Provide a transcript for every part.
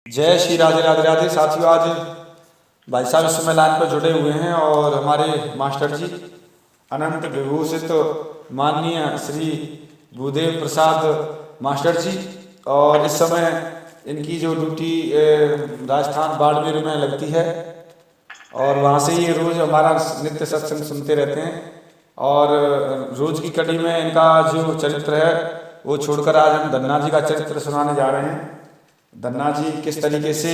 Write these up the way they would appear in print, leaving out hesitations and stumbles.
जय श्री राधे राधे राधे। साथियों, आज भाई साहब इस समय लाइन पर जुड़े हुए हैं और हमारे मास्टर जी अनंत विभूषित माननीय श्री भूदेव प्रसाद मास्टर जी, और इस समय इनकी जो ड्यूटी राजस्थान बाड़मेर में लगती है और वहाँ से ये रोज़ हमारा नित्य सत्संग सुनते रहते हैं। और रोज़ की कड़ी में इनका जो चरित्र है वो छोड़कर आज हम धन्ना जी का चरित्र सुनाने जा रहे हैं। धन्ना जी किस तरीके से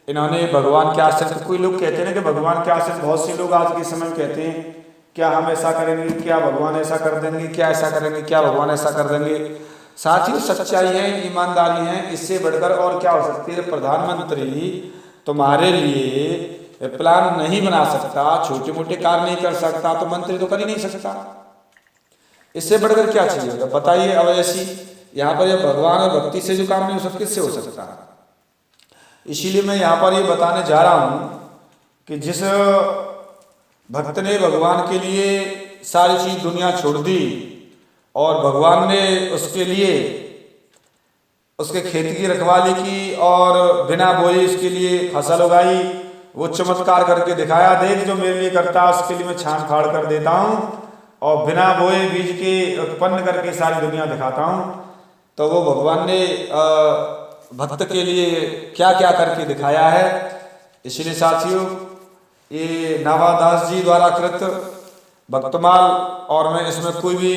इन्होंने भगवान के आश्रय, कोई लोग कहते हैं ना कि भगवान के आश्रय, बहुत से लोग आज के समय में कहते हैं क्या हम ऐसा करेंगे, क्या भगवान ऐसा कर देंगे, क्या ऐसा करेंगे, क्या भगवान ऐसा कर देंगे। साथियों, सच्चाई है, ईमानदारी है, इससे बढ़कर और क्या हो सकती है। प्रधानमंत्री तुम्हारे लिए प्लान नहीं बना सकता, छोटे मोटे कार्य नहीं कर सकता, तो मंत्री तो कर ही नहीं सकता। इससे बढ़कर क्या चाहिए बताइए। अब ऐसी यहाँ पर यह भगवान और भक्ति से जो काम नहीं हो सकता, किससे हो सकता। इसीलिए मैं यहाँ पर ये बताने जा रहा हूँ कि जिस भक्त ने भगवान के लिए सारी चीज दुनिया छोड़ दी और भगवान ने उसके लिए उसके खेती की रखवाली की और बिना बोए उसके लिए फसल उगाई, वो चमत्कार करके दिखाया, देख जो मेरे लिए करता है उसके लिए मैं छान फाड़ कर देता हूँ और बिना बोए बीज के उत्पन्न करके सारी दुनिया दिखाता हूँ। तो वो भगवान ने भक्त के लिए क्या क्या करके दिखाया है। इसलिए साथियों, ये नावादास जी द्वारा कृत भक्तमाल, और मैं इसमें कोई भी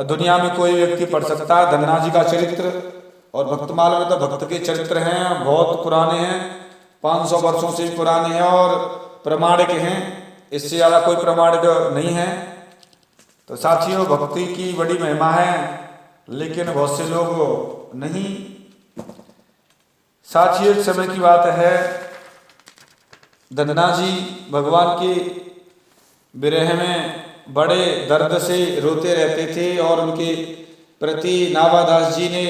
दुनिया में कोई व्यक्ति पढ़ सकता है धन्ना जी का चरित्र। और भक्तमाल में तो भक्त के चरित्र हैं, बहुत पुराने हैं, 500 वर्षों से भी पुराने हैं और प्रमाणिक हैं, इससे ज़्यादा कोई प्रमाणिक नहीं है। तो साथियों, भक्ति की बड़ी महिमा है, लेकिन बहुत से लोग नहीं। साथियों, समय की बात है, धन्ना जी भगवान के विरह में बड़े दर्द से रोते रहते थे और उनके प्रति नावादास जी ने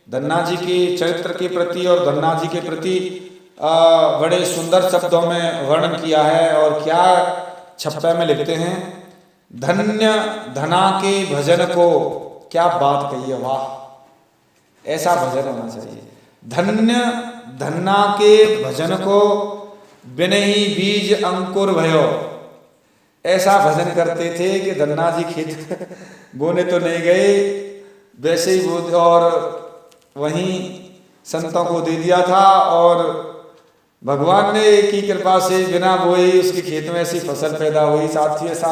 धन्ना जी के चरित्र के प्रति और धन्ना जी के प्रति बड़े सुंदर शब्दों में वर्णन किया है। और क्या छप्पे में लिखते हैं, धन्य धना के भजन को, क्या बात कही है, वाह, ऐसा भजन होना चाहिए। धन्य धन्ना के भजन को बिनहि बीज अंकुर भयो, ऐसा भजन करते थे कि धन्ना जी खेत बोने तो नहीं गए, वैसे ही वो और वहीं संतों को दे दिया था और भगवान ने की कृपा से बिना बोए उसके खेत में ऐसी फसल पैदा हुई। साथ ही ऐसा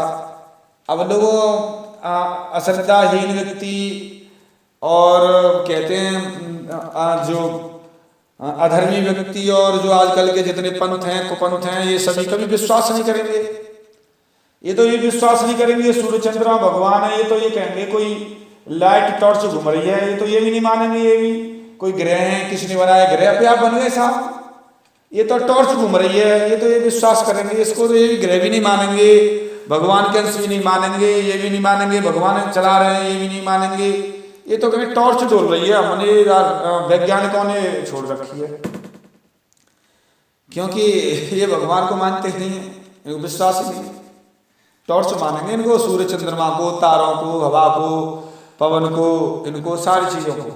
अब लोगों अश्रद्धाहीन व्यक्ति और कहते हैं जो अधर्मी व्यक्ति और जो आजकल के जितने पंथ हैं, कुपंथ हैं, ये सभी कभी विश्वास नहीं करेंगे। ये तो ये विश्वास नहीं करेंगे सूर्य चंद्रमा भगवान है, ये तो ये कहेंगे कोई लाइट टॉर्च घूम रही है, ये तो ये भी नहीं मानेंगे, ये भी कोई ग्रह है, किसने बनाया ग्रह पे आप बन गए साहब, ये तो टॉर्च घूम रही है, ये तो ये विश्वास करेंगे, इसको तो ये भी ग्रह भी नहीं मानेंगे, भगवान के अंश भी नहीं मानेंगे, ये भी नहीं मानेंगे, भगवान चला रहे हैं ये भी नहीं मानेंगे, ये तो कभी टॉर्च डोल रही है, हमने वैज्ञानिकों ने छोड़ रखी है, क्योंकि ये भगवान को मानते नहीं है, इनको विश्वास ही नहीं। टॉर्च मानेंगे इनको, सूर्य चंद्रमा को, तारों को, हवा को, पवन को, इनको सारी चीजों को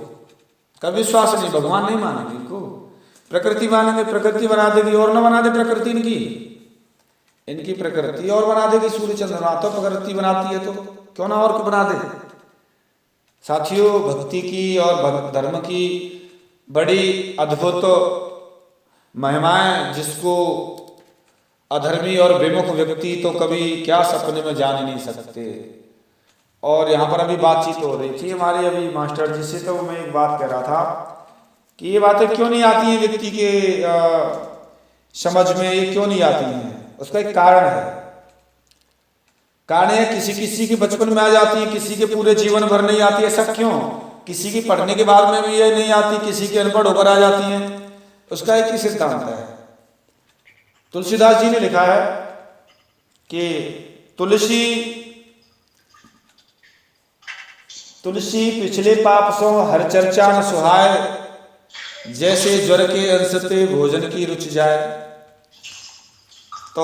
कभी विश्वास नहीं, भगवान नहीं मानेंगे इनको। प्रकृति मानेंगे, प्रकृति बना देगी और न बना दे प्रकृति इनकी, इनकी प्रकृति और बना देगी। सूर्य चंद्रमा तो प्रकृति बनाती है, तो क्यों ना और बना दे। साथियों, भक्ति की और धर्म की बड़ी अद्भुत महिमाएं, जिसको अधर्मी और विमुख व्यक्ति तो कभी क्या सपने में जान ही नहीं सकते। और यहाँ पर अभी बातचीत हो रही थी हमारे अभी मास्टर जी से, तो मैं एक बात कह रहा था कि ये बातें क्यों नहीं आती हैं व्यक्ति के समझ में, ये क्यों नहीं आती हैं, उसका एक कारण है। कारण है किसी किसी के बचपन में आ जाती है, किसी के पूरे जीवन भर नहीं आती। ऐसा क्यों? किसी की पढ़ने के बाद में भी ये नहीं आती, किसी के अनपढ़ होकर आ जाती हैं। उसका एक ही सिद्धांत है। तुलसीदास जी ने लिखा है कि तुलसी पिछले पाप सो हर चर्चा न सुहाय, जैसे ज्वर के अंशते भोजन की रुचि जाए। तो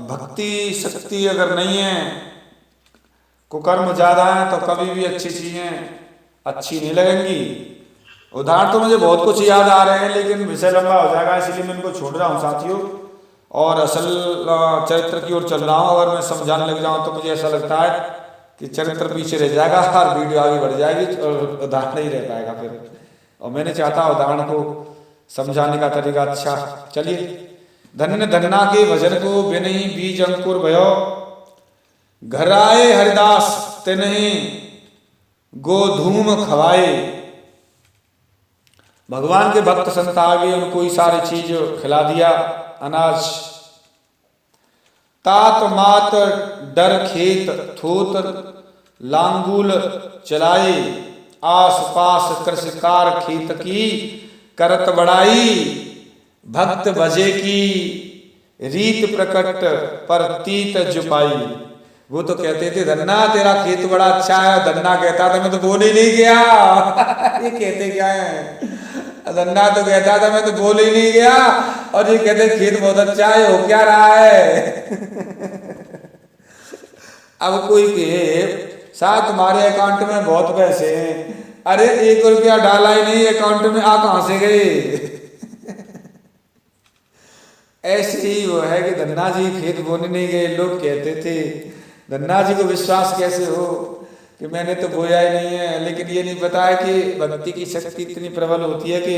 भक्ति शक्ति अगर नहीं है, कुकर्म ज्यादा है, तो कभी भी अच्छी चीजें अच्छी नहीं लगेंगी। उदाहरण तो मुझे बहुत कुछ याद आ रहे हैं, लेकिन विषय लंबा हो जाएगा, इसलिए मैं इनको छोड़ रहा हूँ साथियों, और असल चरित्र की ओर चल रहा हूँ। अगर मैं समझाने लग जाऊँ तो मुझे ऐसा लगता है कि चरित्र पीछे रह जाएगा और वीडियो आगे बढ़ जाएगी और उदाहरण नहीं रह पाएगा फिर, और मैंने चाहता उदाहरण को समझाने का तरीका अच्छा। चलिए, धन्य धन्ना के भजन को बिनहि बीज अंकुर भयो, घर आए हरिदास तिन्हि गोधूम खवाए। भगवान के भक्त संत आ गए, उनको ही सारी चीज खिला दिया, अनाज। तात मात डर खेत थोत लांगूल चलाए, आस पास कृषिकार खेत की करत बढ़ाई। भक्त भजे की रीत प्रकट पर तीत जुपाई। वो तो कहते थे धन्ना तेरा खेत बड़ा अच्छा है, धन्ना कहता था मैं तो बोल ही नहीं गया। ये कहते क्या है, धन्ना तो कहता था मैं तो बोल ही नहीं गया, और ये कहते खेत बहुत अच्छा है, हो क्या रहा है। अब कोई कहे साहब तुम्हारे अकाउंट में बहुत पैसे हैं, अरे 1 रुपया डाला ही नहीं अकाउंट में, आ कहां से गए। ऐसे ही वो है कि धन्ना जी खेत बोने नहीं गए। लोग कहते थे धन्ना जी को विश्वास कैसे हो कि मैंने तो बोया ही नहीं है, लेकिन ये नहीं पता है कि भक्ति की शक्ति इतनी प्रबल होती है कि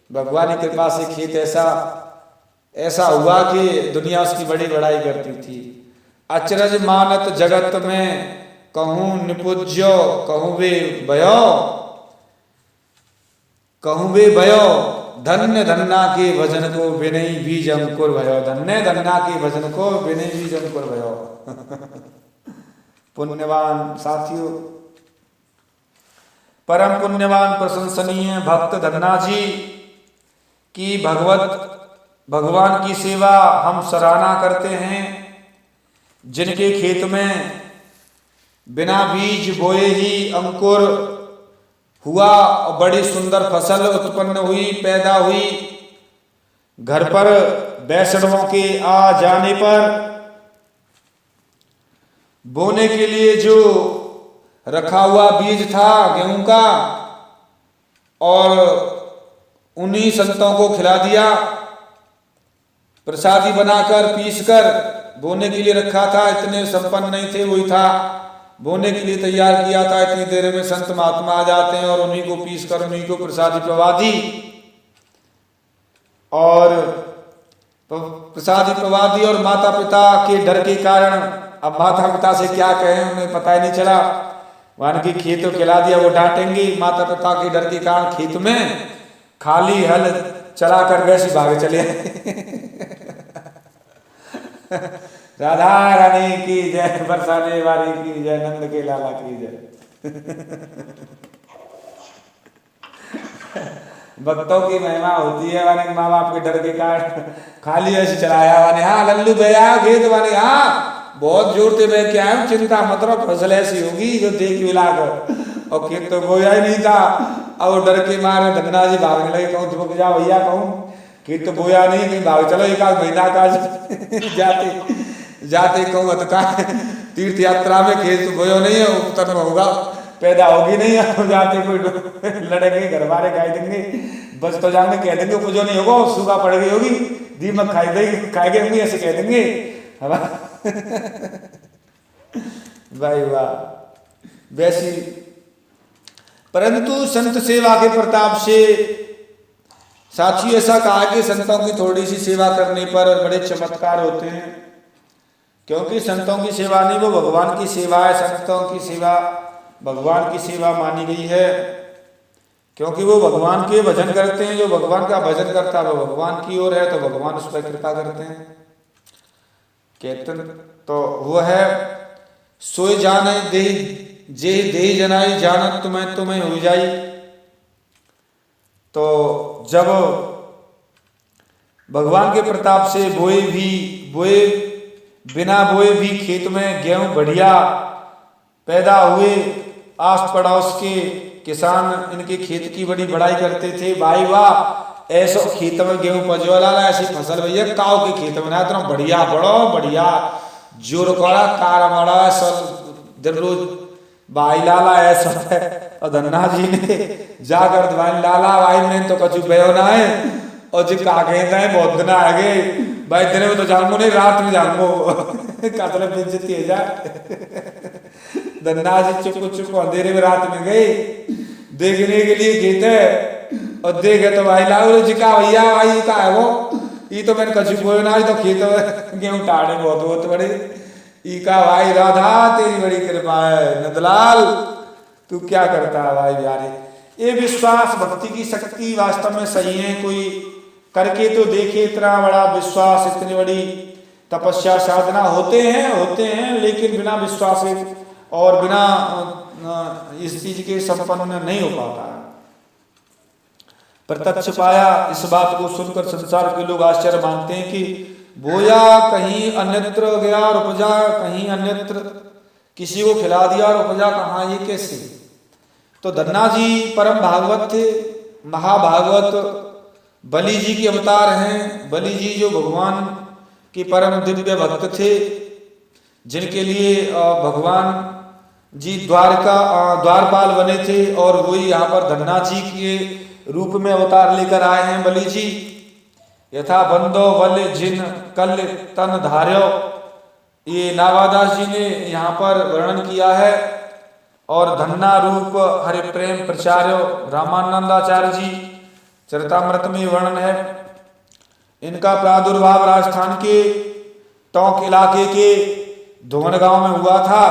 भगवान की कृपा से खेत ऐसा हुआ कि दुनिया उसकी बड़ी बड़ाई करती थी। अचरज मानत जगत में कहूँ निपुज्यो, कहूँ वे भयो, धन्य धन्ना के भजन को बिनहि बीज अंकुर भयो। धन्य धन्ना के भजन को बिनहि बीज अंकुर भयो। पुण्यवान साथियों, परम पुण्यवान प्रशंसनीय भक्त धन्ना जी की भगवान की सेवा हम सराहना करते हैं, जिनके खेत में बिना बीज बोए ही अंकुर हुआ और बड़ी सुंदर फसल उत्पन्न हुई, पैदा हुई। घर पर वैष्णवों के आ जाने पर बोने के लिए जो रखा हुआ बीज था गेहूं का, और उन्हीं संतों को खिला दिया, प्रसादी बनाकर पीसकर बोने के लिए रखा था। इतने संपन्न नहीं थे, वही था बोने के लिए तैयार किया था। इतनी देर में संत महात्मा आ जाते हैं और उन्हीं को पीसकर उन्हीं को प्रसादी पवा दी, और प्रसादी पवा दी। और माता पिता के डर के कारण, अब माता पिता से क्या कहें, उन्हें पता ही नहीं चला, वहां की खेत को खिला दिया, वो डांटेंगे। माता पिता के डर के कारण खेत में खाली हल चला कर वैसे भागे चले। राधा रानी की जय, बरसाने वाली की जय, नंद के लाला की जय। भक्तों की महिमा होती है, माने माँ बाप के डर के कारण खाली ऐसे चलाया वाने, हाँ लल्लू भैया खेत वाने, हाँ बहुत जोर से मैं क्या है, चिंता मत रहो, फसल ऐसी होगी जो देख मिलाकर। और खेत तो बोया ही नहीं था, और डर के मारे धन्ना जी भागने लगे। कहूँ रुक जाओ भैया, कहूँ खेत तो बोया नहीं, कहीं भाग चलो, 1 आध महीना का जाते कहूँ का तीर्थ यात्रा में खेत तो बोयो नहीं है, उत्तर में होगा, पैदा होगी नहीं, जाते कोई लड़ेंगे, घर वाले खाई देंगे, बस तो जाने कह देंगे कुछ नहीं होगा, सूखा पड़ गई होगी, दीमक खाएंगे होंगे, ऐसे कह देंगे। भाई वाह, वैसी। परंतु संत सेवा के प्रताप से साथियों ऐसा कहा कि संतों की थोड़ी सी सेवा करने पर बड़े चमत्कार होते हैं, क्योंकि संतों की सेवा नहीं, वो भगवान की सेवा है। संतों की सेवा भगवान की सेवा मानी गई है, क्योंकि वो भगवान के भजन करते हैं। जो भगवान का भजन करता है वो भगवान की ओर है, तो भगवान उस पर कृपा करते हैं। कीर्तन तो वो है, सोए जाने दे जे दे जनाई, जानत तुम्हें हो जाई। तो जब भगवान के प्रताप से बिना बोए भी खेत में गेहूं बढ़िया पैदा हुए, आस पड़ोस के किसान इनके खेत की बड़ी बड़ाई करते थे। भाई वाह, ऐसा खेत में गेहूं पजवाला, ऐसी फसल भैया काव के खेत में ना, इतना बढ़िया बड़ो बढ़िया जोर कड़ा कार मारा, सब रोज भाई लाला ऐसा है। और धन्ना जी ने जाकर भाई लाला भाई मैं तो कछु बयो ना है और जी का कहता है बहुत दिन आ गए भाई दिन में तो जाऊंगा नहीं रात में जाऊंगा कतल बेइज्जती है जा। धन्ना जी चुप चुप अंधेरे में रात में गए देखने के लिए खेते और देखे तो भाई लाओ जी का भैया भाई का है वो ये तो मैंने कछु बोए ना तो खेत गेहूं टाड़े बहुत बहुत बड़े ई का भाई राधा तेरी बड़ी कृपा है नंदलाल तू क्या करता है भाई यारे। ये विश्वास भक्ति की शक्ति वास्तव में सही है। कोई करके तो देखे इतना बड़ा विश्वास इतनी बड़ी तपस्या साधना होते हैं लेकिन बिना विश्वास और बिना इस चीज के संपन्न नहीं हो पाता है। प्रत्यक्ष पाया इस बात को सुनकर संसार के लोग आश्चर्य मानते हैं कि बोया कहीं अन्यत्र गया और उपजा कहीं अन्यत्र किसी को खिला दिया और उपजा कहाँ ये कैसे। तो धन्ना जी परम भागवत थे महाभागवत बलि जी के अवतार हैं। बलि जी जो भगवान के परम दिव्य भक्त थे जिनके लिए भगवान जी द्वारपाल बने थे और वही यहाँ पर धन्ना जी के रूप में अवतार लेकर आए हैं। बलि जी यथा बंदो बल जिन कल तन धार्यो ये नावादास जी ने यहाँ पर वर्णन किया है। और धन्ना रूप हरि प्रेम प्रचार्यो रामानंदाचार्य जी चरितामृत में वर्णन है। इनका प्रादुर्भाव राजस्थान के टोंक इलाके के धुवन गांव में हुआ था।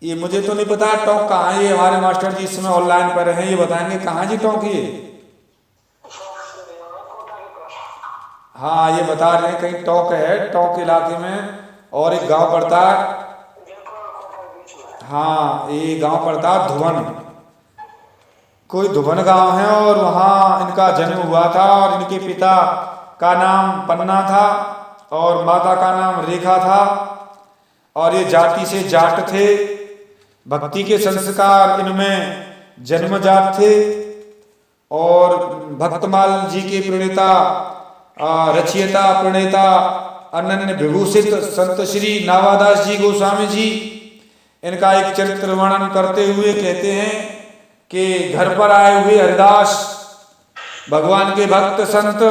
ये मुझे तो नहीं पता टोंक कहाँ है। हमारे मास्टर जी इस समय ऑनलाइन पर हैं ये बताएंगे कहाँ जी टोंक ये। हाँ ये बता रहे हैं कहीं टोंक है टोंक इलाके में और एक गांव पड़ता है। हाँ ये गांव पड़ता है धुवन कोई धुवन गांव है और वहाँ इनका जन्म हुआ था और इनके पिता का नाम पन्ना था और माता का नाम रेखा था और ये जाति से जाट थे। भक्ति के संस्कार इनमें जन्मजात थे और भक्तमाल जी के प्रणेता रचयिता प्रणेता अनन्य विभूषित संत श्री नावादास जी गोस्वामी जी इनका एक चरित्र वर्णन करते हुए कहते हैं कि घर पर आए हुए हरिदास भगवान के भक्त संत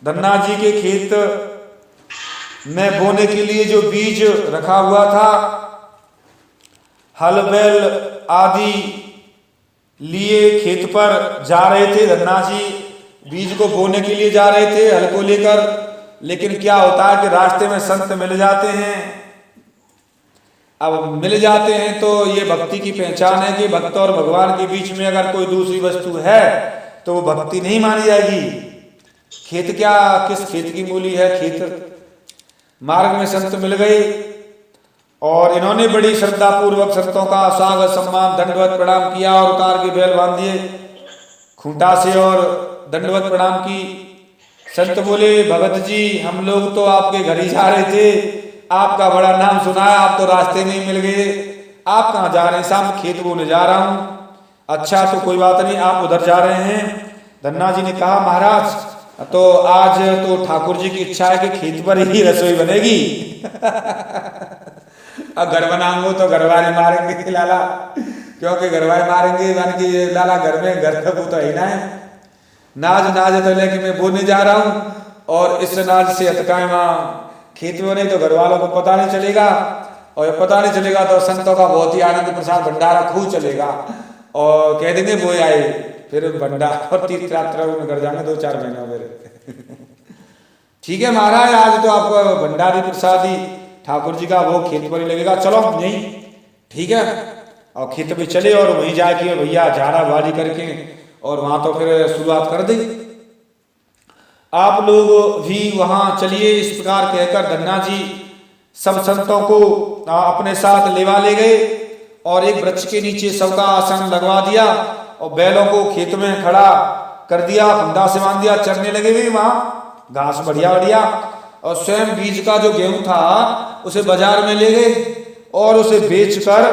धन्ना जी के खेत में बोने के लिए जो बीज रखा हुआ था हल बैल आदि लिए खेत पर जा रहे थे। धन्ना जी बीज को बोने के लिए जा रहे थे हल को लेकर। लेकिन क्या होता है कि रास्ते में संत मिल जाते हैं। अब मिल जाते हैं तो ये भक्ति की पहचान है कि भक्त और भगवान के बीच में अगर कोई दूसरी वस्तु है तो वो भक्ति नहीं मानी जाएगी। खेत क्या किस खेत की मूली है खेत। मार्ग में संत मिल गए और इन्होंने बड़ी श्रद्धा पूर्वक संतों का स्वागत सम्मान दंडवत प्रणाम किया और उतार के बैल बांध दिए खूंटा से और दंडवत प्रणाम की। संत बोले भगत जी हम लोग तो आपके घर ही जा रहे थे आपका बड़ा नाम सुना है आप तो रास्ते में ही मिल गए आप कहाँ जा रहे हैं। शाम खेत बोने जा रहा हूँ। अच्छा तो कोई बात नहीं आप उधर जा रहे हैं। धन्ना जी ने कहा महाराज तो आज तो ठाकुर जी की इच्छा है कि खेत पर ही रसोई बनेगी। अब घर बनाऊंगा तो घरवाले मारेंगे लाला क्योंकि घरवाले मारेंगे मान की लाला घर में घर का वो तो है ना है नाज तो लेके मैं बोने जा रहा हूँ और इस नाज से अटकाए वहाँ खेत में नहीं तो घर वालों को पता नहीं चलेगा और पता नहीं चलेगा तो संतों का बहुत ही आनंद प्रसाद भंडारा खूब चलेगा और कह देंगे वो आए फिर भंडारा और तीर्थ यात्रा में कर जाएंगे 2-4 महीना फिर। ठीक है महाराज आज तो आपको भंडारी प्रसादी ठाकुर जी का वो खेत पर ही लगेगा चलो यहीं ठीक है। और खेत पे चले और वहीं जाके भैया झाड़ा बारी करके और वहां तो फिर शुरुआत कर दी। आप लोग भी वहां चलिए इस प्रकार कहकर धन्ना जी सब संतों को अपने साथ लेवा ले गए और एक वृक्ष के नीचे सबका आसन लगवा दिया और बैलों को खेत में खड़ा कर दिया फंदा से बांध दिया चरने लगे हुए वहां घास बढ़िया बढ़िया। और स्वयं बीज का जो गेहूं था उसे बाजार में ले गए और उसे बेचकर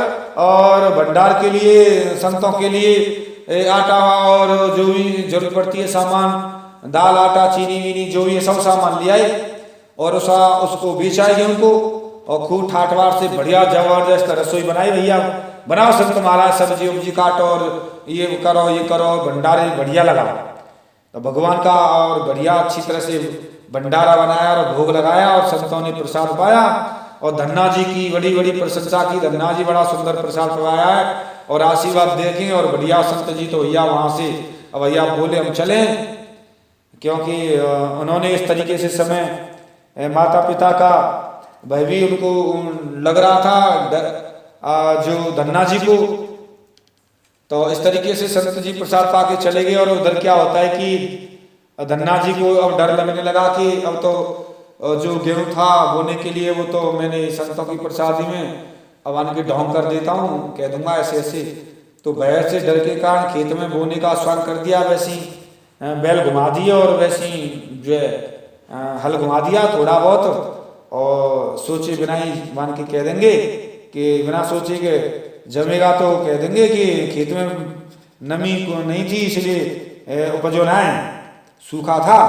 और भंडार के लिए संतों के लिए आटा और जो भी जरूरत पड़ती है सामान दाल आटा चीनी वीनी जो भी सब सामान ले आए और उसको बेचाए गेहूं को और खूब ठाठवार से बढ़िया जबरदस्त रसोई बनाई भैया बनाओ संत महाराज सब्जी उब्जी काटो और ये करो भंडारे बढ़िया लगा। तो भगवान का और बढ़िया अच्छी तरह से भंडारा बनाया और भोग लगाया और संतों ने प्रसाद पाया और धन्ना जी की बड़ी बड़ी प्रशंसा की। धन्ना जी बड़ा सुंदर प्रसाद पाया है और आशीर्वाद देखें और बढ़िया संत जी तो भैया वहाँ से अब भैया बोले हम चलें, क्योंकि उन्होंने इस तरीके से समय माता पिता का भय भी उनको लग रहा था जो धन्ना जी को। तो इस तरीके से संत जी प्रसाद पाके चले गए और उधर क्या होता है कि धन्ना जी को अब डर लगने लगा कि अब तो जो गेहूं था बोने के लिए वो तो मैंने संतों की प्रसादी में अब आन के ढोंग कर देता हूँ, कह दूंगा ऐसे ऐसे। तो भय से डर के कारण खेत में बोने का आश्वान कर दिया, वैसी बैल घुमा दिए और वैसी जो है हल घुमा दिया थोड़ा बहुत, और सोचे बिना ही मान के कह देंगे कि बिना सोचे के जमेगा तो कह देंगे कि खेत में नमी नहीं थी इसलिए उपजो ना है, सूखा था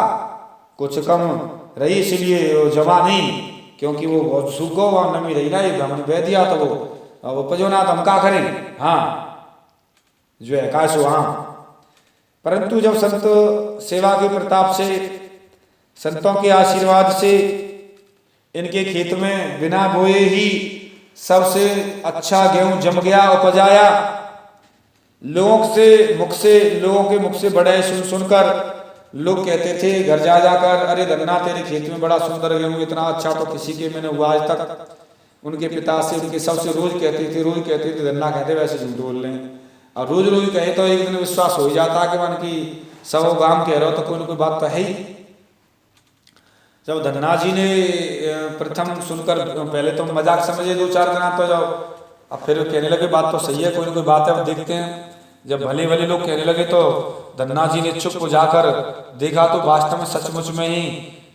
कुछ कम रही इसलिए जमा नहीं, क्योंकि वो बहुत सूखो वहाँ नमी रही ना, हमने बह दिया तो वो उपजो ना तो हम क्या करें। हाँ जो है काशो हाँ। परंतु जब संत सेवा के प्रताप से संतों के आशीर्वाद से इनके खेत में बिना बोए ही सबसे अच्छा गेहूं जम गया, उपजाया। लोगों के मुख से बड़े सुनकर लोग कहते थे घर जा जाकर, अरे धन्ना तेरे खेत में बड़ा सुंदर गेहूं इतना अच्छा तो किसी के मैंने हुआ आज तक। उनके पिता से उनके सबसे रोज कहते थे धन्ना कहते वैसे झूठ बोल रहे हैं। और रोज कहे तो एक दिन विश्वास हो ही जाता कि मन की सब गांव कह रहे हो तो कोई ना कोई बात तो है ही। जब धन्ना जी ने प्रथम सुनकर पहले तो मजाक समझे 2-4 दिन, तो जब अब फिर कहने लगे बात तो सही है, कोई ना कोई बात है, अब देखते हैं। जब भले भले लोग कहने लगे तो धन्ना जी ने चुप हो जाकर देखा तो वास्तव में सचमुच में ही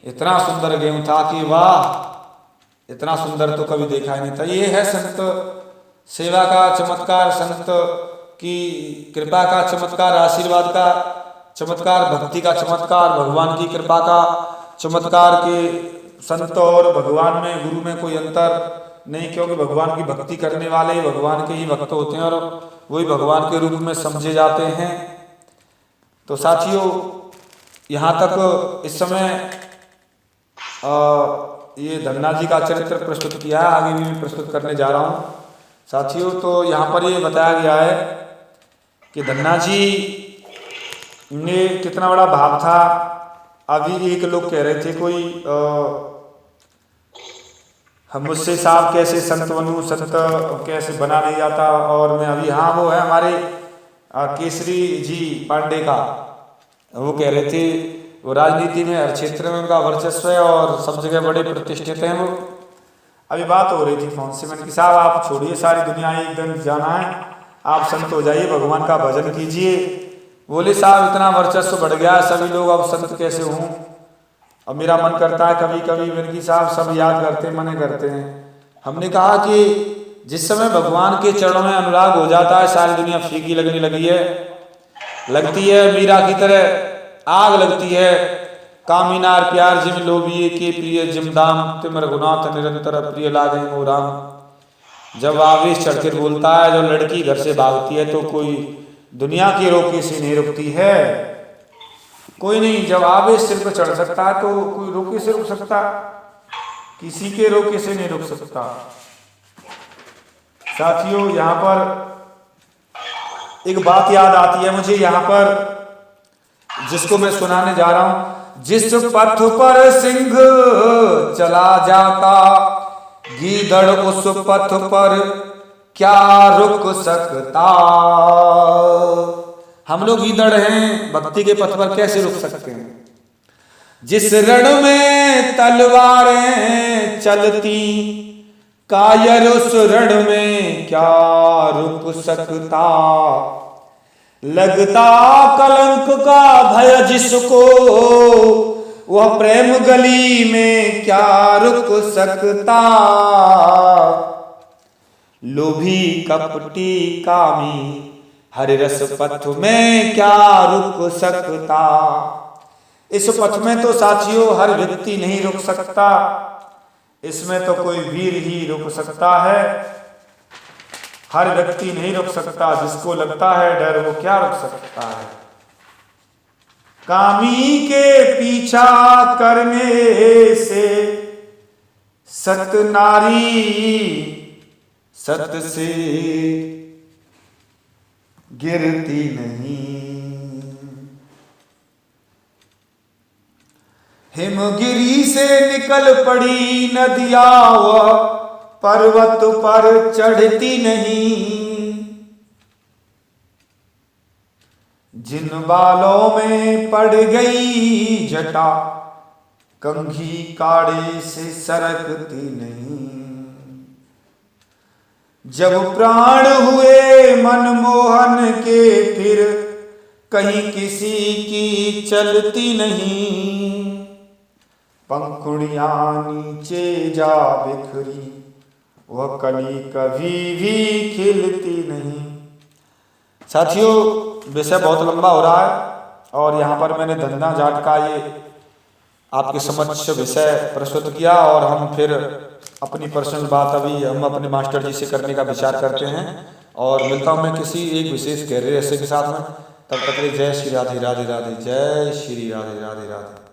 इतना सुंदर गेहूं था कि वाह, इतना सुंदर तो कभी देखा ही नहीं था। ये है संत सेवा का चमत्कार, संत की कृपा का चमत्कार, आशीर्वाद का चमत्कार, भक्ति का चमत्कार, भगवान की कृपा का चमत्कार के संत और भगवान में गुरु में कोई अंतर नहीं, क्योंकि भगवान की भक्ति करने वाले भगवान के ही भक्त होते हैं और वही भगवान के रूप में समझे जाते हैं। तो साथियों यहाँ तक इस समय ये धन्ना जी का चरित्र प्रस्तुत किया है, आगे भी मैं प्रस्तुत करने जा रहा हूँ साथियों। तो यहाँ पर ये बताया गया है कि धन्ना जी ने कितना बड़ा भाव था। अभी एक लोग कह रहे थे कोई हम मुझसे साहब कैसे संत बनूं, संत कैसे बना नहीं जाता, और मैं अभी हाँ वो है हमारे केसरी जी पांडे का, वो कह रहे थे वो राजनीति में हर क्षेत्र में उनका वर्चस्व है और सब जगह बड़े प्रतिष्ठित हैं वो। अभी बात हो रही थी फोन से, मैंने कहा साहब आप छोड़िए सारी दुनिया एक दिन जाना है, आप संत हो जाइए, भगवान का भजन कीजिए। बोले साहब इतना वर्चस्व बढ़ गया सभी लोग अब संत कैसे हों। अब मेरा मन करता है कभी कभी मैंने की साहब सब याद करते मने करते हैं। हमने कहा कि जिस समय भगवान के चरणों में अनुराग हो जाता है सारी दुनिया फीकी लगने लगती है मीरा की तरह आग लगती है। कामिनार प्यार जिम लोभिए के प्रिय जिम दाम तिम रघुनाथ निरंतर प्रिय लागे मोराम। जब आवेश चढ़कर बोलता है, जब लड़की घर से भागती है तो कोई दुनिया के रोके से नहीं रुकती है, कोई नहीं। जब आवेश सिर पर चढ़ सकता है तो कोई रोके से रुक सकता, किसी के रोके से नहीं रुक सकता। साथियों यहाँ पर एक बात याद आती है मुझे यहाँ पर, जिसको मैं सुनाने जा रहा हूं। जिस पथ पर सिंह चला जाता गीदड़ उस पथ पर क्या रुक सकता। हम लोग गीदड़ हैं, भक्ति के पथ पर कैसे रुक सकते हैं। जिस रण में तलवारें चलती कायर उस रण में क्या रुक सकता। लगता कलंक का भय जिसको वह प्रेम गली में क्या रुक सकता। लोभी कपटी कामी हरि रस पथ में क्या रुक सकता। इस पथ में तो साथियों हर व्यक्ति नहीं रुक सकता, इसमें तो कोई वीर ही रुक सकता है। हर व्यक्ति नहीं रुक सकता, जिसको लगता है डर वो क्या रुक सकता है। कामी के पीछा करने से सत नारी सत से गिरती नहीं। हिमगिरी से निकल पड़ी नदियां वह पर्वत पर चढ़ती नहीं। जिन बालों में पड़ गई जटा कंघी काढ़े से सरकती नहीं। जब प्राण हुए मनमोहन के फिर कहीं किसी की चलती नहीं। पंखुड़ियां नीचे जा बिखरी वह कली कभी भी खिलती नहीं। साथियों, विषय बहुत लंबा हो रहा है और यहाँ पर मैंने धन्ना जाट का ये आपके समक्ष विषय प्रस्तुत किया और हम फिर अपनी पर्सनल बात अभी हम अपने मास्टर जी से करने का विचार करते हैं और मिलता हूँ मैं किसी एक विशेष गहरे रहस्य के साथ में। तब तक के लिए जय श्री राधे राधे राधे, जय श्री राधे राधे राधे।